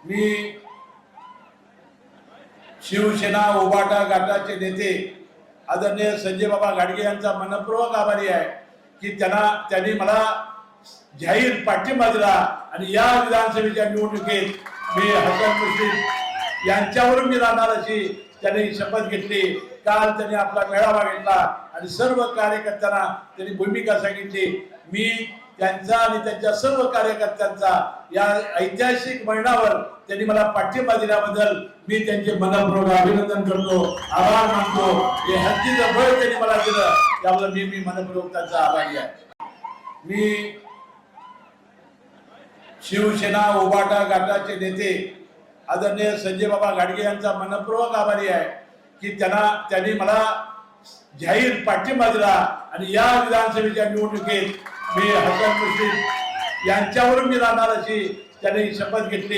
मी शिवसेना उभाटा गटाचे नेते आदरणीय संजय बाबा गाडगे यांचा मनपूर्वक आभारी आहे की त्यांनी मला जाहीर पाठिंबा दिला आणि या विधानसभेच्या निवडणुकीत मी हसन मुश्रीफ यांच्यावरून मी राहणार अशी त्यांनी शपथ घेतली। काल त्यांनी आपला मेळावा घेतला आणि सर्व कार्यकर्त्यांना त्यांनी भूमिका सांगितली। मी त्यांचा आणि त्यांच्या सर्व कार्यकर्त्यांचा या ऐतिहासिक महिन्यावर त्यांनी मला पाठिंबा दिल्याबद्दल मी त्यांचे मनपूर्वक अभिनंदन करतो, आभार मानतो। हे हद्दीचं बळ त्यांनी मला दिलं त्याबद्दल मी मनपूर्वक त्यांचा आभारी आहे। मी शिवसेना उभाटा गटाचे नेते आदरणीय संजय बाबा गाडगे यांचा मनपूर्वक आभारी आहे की त्यांनी मला जाहीर पाठिंबा दिला आणि या विधानसभेच्या निवडणुकीत मी हसन मुश्रीफ यांच्यावरून मी राहणार अशी त्यांनी शपथ घेतली।